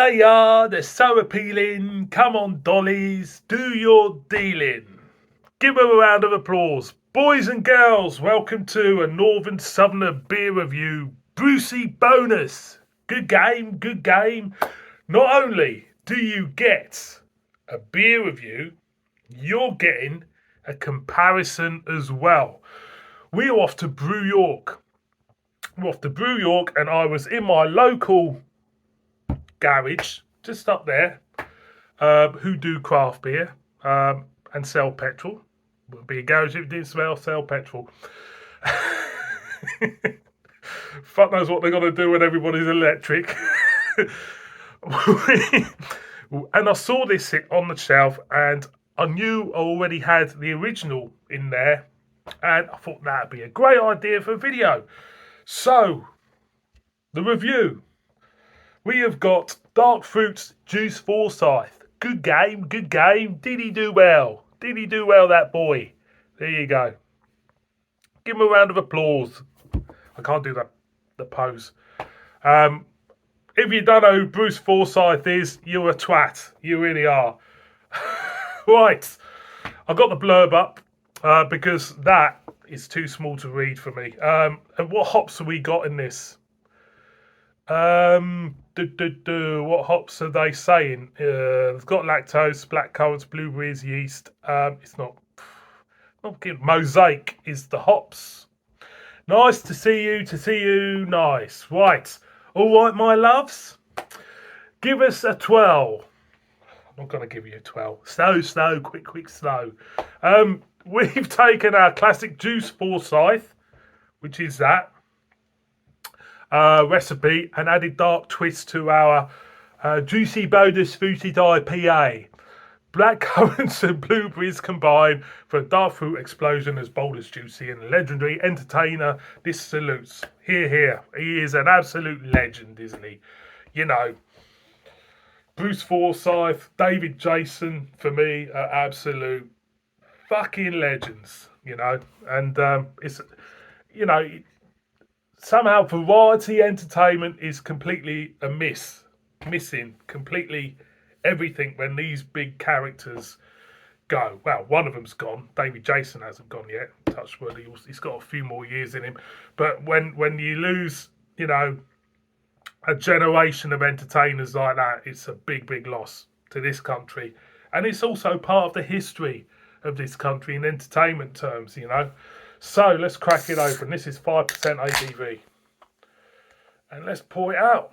they are, they're so appealing. Come on, dollies, do your dealing. Give them a round of applause. Boys and girls, welcome to a Northern Southerner beer review. Brucey bonus. Good game, good game. Not only do you get a beer review, you're getting a comparison as well. We're off to Brew York. We're off to Brew York, and I was in my local garage, just up there, who do craft beer and sell petrol. Would be a garage if it didn't sell petrol. Fuck knows what they're going to do when everybody's electric. And I saw this sit on the shelf, and I knew I already had the original in there, and I thought that'd be a great idea for a video. So, the review. We have got Dark Fruits Juice Forsyth. Good game, good game. Did he do well? Did he do well, that boy? There you go. Give him a round of applause. I can't do the pose. If you don't know who Bruce Forsyth is, you're a twat. You really are. Right. I got the blurb up because that is too small to read for me. And what hops have we got in this? What hops are they saying? It's got lactose, black currants, blueberries, yeast. It's not good. Mosaic is the hops. Nice to see you. Nice. Right. All right, my loves. Give us a 12. I'm not going to give you a 12. Slow, quick, slow. We've taken our classic Juice Forsyth, which is that recipe, and added dark twist to our juicy bonus fruited IPA. Black currants and blueberries combined for a dark fruit explosion as bold as juicy, and legendary entertainer. This salutes. Here. He is an absolute legend, isn't he? You know, Bruce Forsyth, David Jason, for me, are absolute fucking legends, you know. And it's, you know, somehow variety entertainment is completely missing completely everything when these big characters go. Well, one of them's gone. David Jason hasn't gone yet. Touch wood, he's got a few more years in him. But when you lose, you know, a generation of entertainers like that, it's a big loss to this country. And it's also part of the history of this country in entertainment terms, you know. So let's crack it open. This is 5% ABV. And let's pour it out.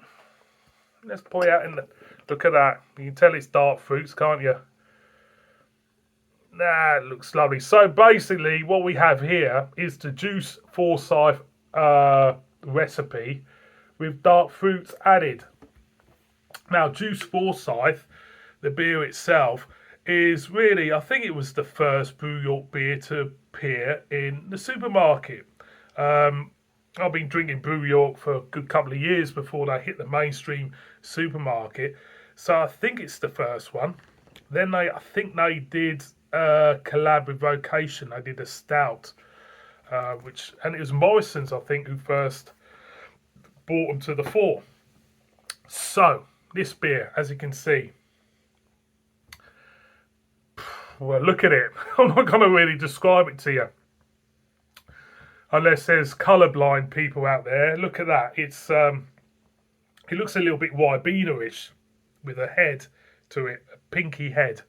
Let's pour it out in the... Look at that. You can tell it's dark fruits, can't you? It looks lovely. So basically what we have here is the Juice Forsyth recipe with dark fruits added. Now, Juice Forsyth, the beer itself, is really, I think it was the first Brew York beer to appear in the supermarket. I've been drinking Brew York for a good couple of years before they hit the mainstream supermarket. So I think it's the first one. Then I think they did a collab with Vocation. They did a stout, and it was Morrison's, I think, who first brought them to the fore. So this beer, as you can see, well, look at it. I'm not going to really describe it to you, unless there's colourblind people out there. Look at that. It's it looks a little bit Ribena-ish with a head to it, a pinky head.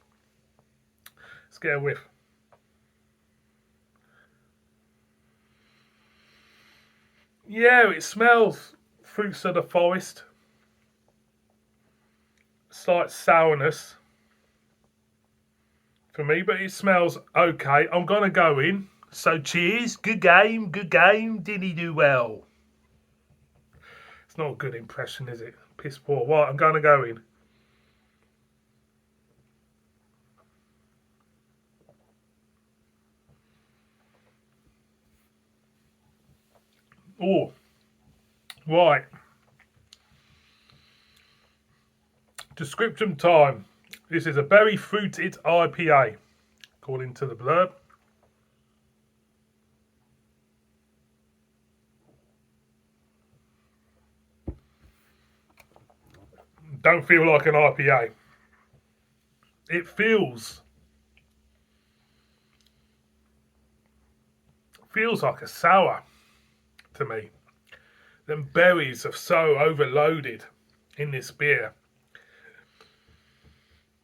Let's get a whiff. Yeah, it smells fruits of the forest. Slight sourness for me, but it smells okay. I'm going to go in. So cheers. Good game. Did he do well? It's not a good impression, is it? Piss poor. Right, I'm going to go in. Oh, right. Description time. This is a berry fruited IPA, according to the blurb. don't feel like an IPA. It feels like a sour to me. Them berries are so overloaded in this beer.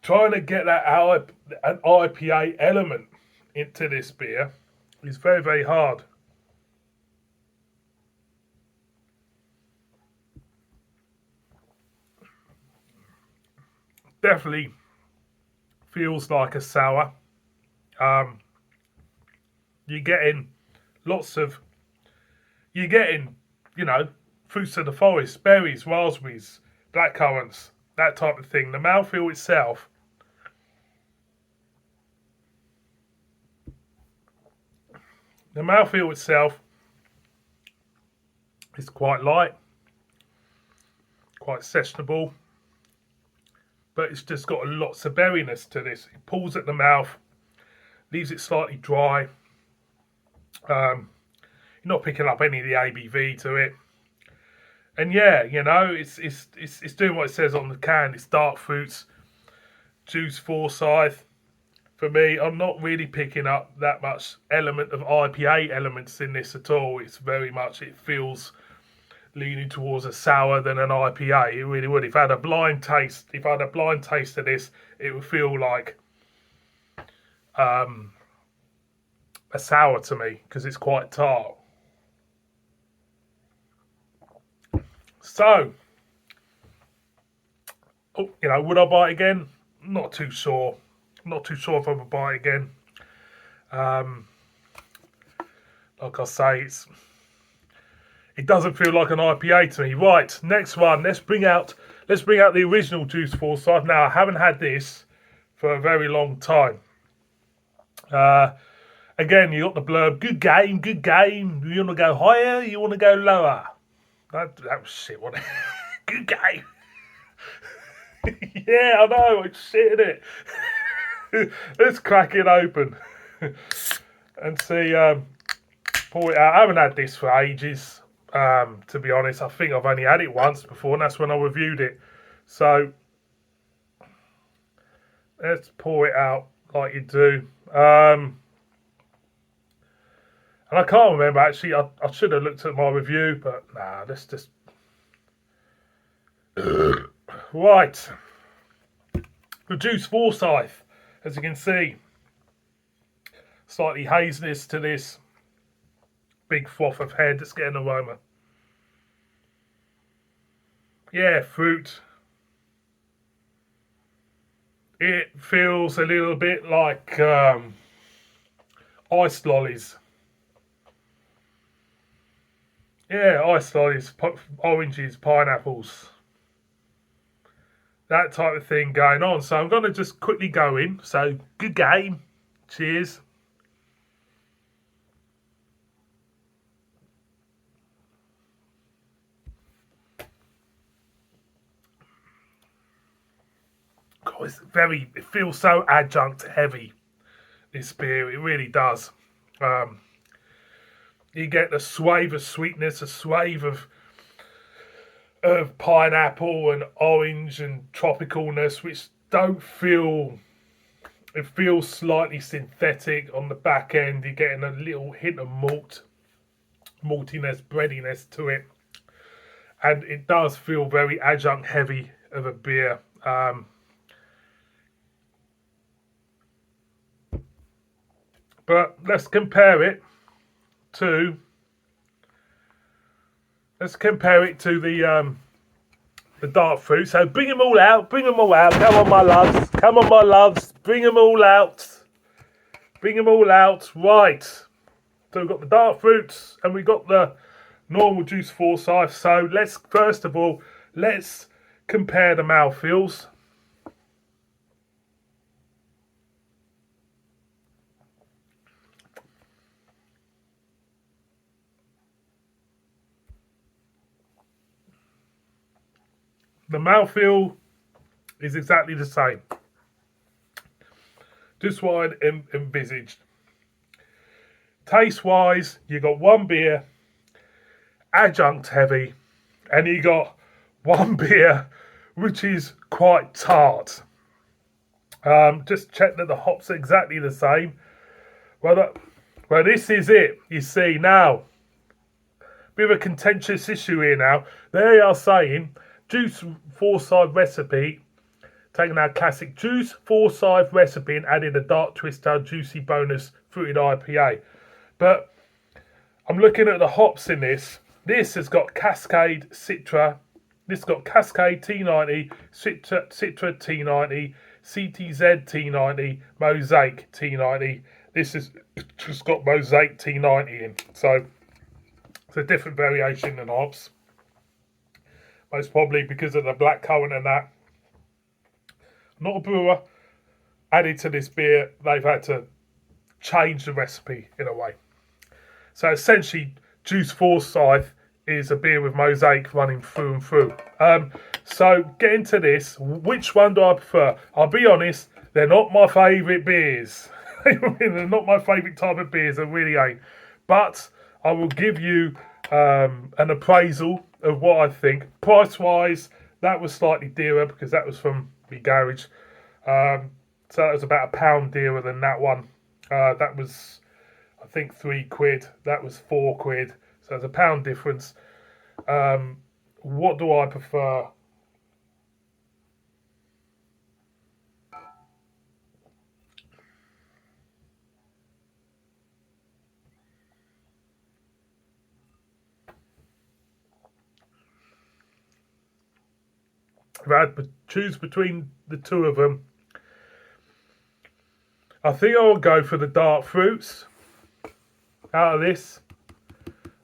Trying to get an IPA element into this beer is very, very hard. Definitely feels like a sour. Um, you're getting lots of, you're getting, you know, fruits of the forest, berries, raspberries, blackcurrants, that type of thing. The mouthfeel itself, is quite light, quite sessionable, but it's just got lots of berryness to this. It pulls at the mouth, leaves it slightly dry. You're not picking up any of the ABV to it. And yeah, you know, it's doing what it says on the can. It's dark fruits, juice Forsyth. For me, I'm not really picking up that much element of IPA elements in this at all. It's very much, it feels leaning towards a sour than an IPA. It really would. If I had a blind taste, of this, it would feel like a sour to me because it's quite tart. So, you know, would I buy it again? Not too sure. Not too sure if I would buy it again. Like I say, it doesn't feel like an IPA to me. Right, next one. Let's bring out the original Juice Forsyth. Now, I haven't had this for a very long time. Again, you got the blurb. Good game, good game. You want to go higher? You want to go lower? That was shit, wasn't it? Good game. Yeah, I know. It's shit, isn't it? Let's crack it open and see. Pour it out. I haven't had this for ages. To be honest, I think I've only had it once before, and that's when I reviewed it. So let's pour it out like you do. And I can't remember actually. I should have looked at my review, but nah. Let's just right. The Juice Forsyth, as you can see, slightly haziness to this. Big froth of head. Let's get an aroma. Yeah, fruit. It feels a little bit like ice lollies. Yeah, ice lollies, oranges, pineapples. That type of thing going on. So I'm going to just quickly go in. So, good game. Cheers. God, it feels so adjunct heavy, this beer. It really does. You get a swathe of sweetness, a swathe of pineapple and orange and tropicalness, which don't feel. It feels slightly synthetic on the back end. You're getting a little hint of maltiness, breadiness to it, and it does feel very adjunct heavy of a beer. But let's compare it to the dark fruit. So bring them all out. Come on, my loves. Bring them all out. Right. So we've got the dark fruits and we've got the normal Juice Forsyth. So let's first of all compare the mouthfeels. The mouthfeel is exactly the same. Just what I'd envisaged. Taste-wise, you got one beer, adjunct heavy, and you got one beer which is quite tart. Just check that the hops are exactly the same. Well, this is it. You see now, bit of a contentious issue here now. They are saying juice Forsyth recipe, taking our classic juice Forsyth recipe and adding a dark twist to our juicy bonus fruited IPA. But I'm looking at the hops in this. This has got Cascade Citra. This has got Cascade T90, Citra T90, CTZ T90, Mosaic T90. This has just got Mosaic T90 in. So it's a different variation than hops. Most probably because of the black currant and that. Not a brewer. Added to this beer, they've had to change the recipe in a way. So essentially, Juice Forsyth is a beer with Mosaic running through and through. So get into this. Which one do I prefer? I'll be honest, they're not my favourite beers. They're not my favourite type of beers, they really ain't. But I will give you an appraisal of what I think. Price-wise, that was slightly dearer because that was from the garage. So that was about £1 dearer than that one. That was, I think, £3. That was £4. So there's £1 difference. What do I prefer? If I had to choose between the two of them, I think I'll go for the dark fruits out of this.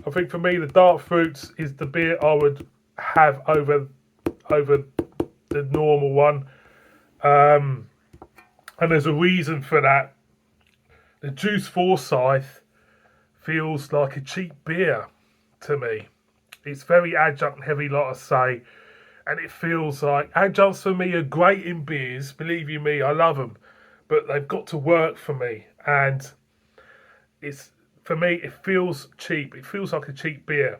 I think for me, the dark fruits is the beer I would have over the normal one. And there's a reason for that. The Juice Forsyth feels like a cheap beer to me. It's very adjunct heavy, like I say. And it feels like adjuncts for me are great in beers. Believe you me, I love them. But they've got to work for me. And it's, for me, it feels cheap. It feels like a cheap beer.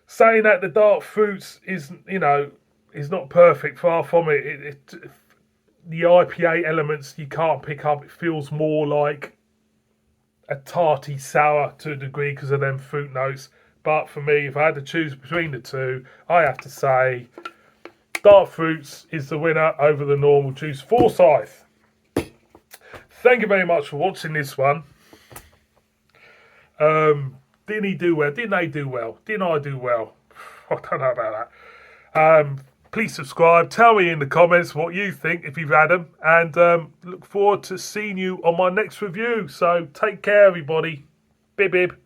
Saying that the dark fruits is not perfect. Far from it. The IPA elements you can't pick up. It feels more like a tarty sour to a degree because of them fruit notes. But for me, if I had to choose between the two, I have to say dark fruits is the winner over the normal Juice Forsyth. Thank you very much for watching this one. Didn't he do well? Didn't they do well? Didn't I do well? I don't know about that. Please subscribe. Tell me in the comments what you think if you've had them. And look forward to seeing you on my next review. So take care, everybody. Bib bib.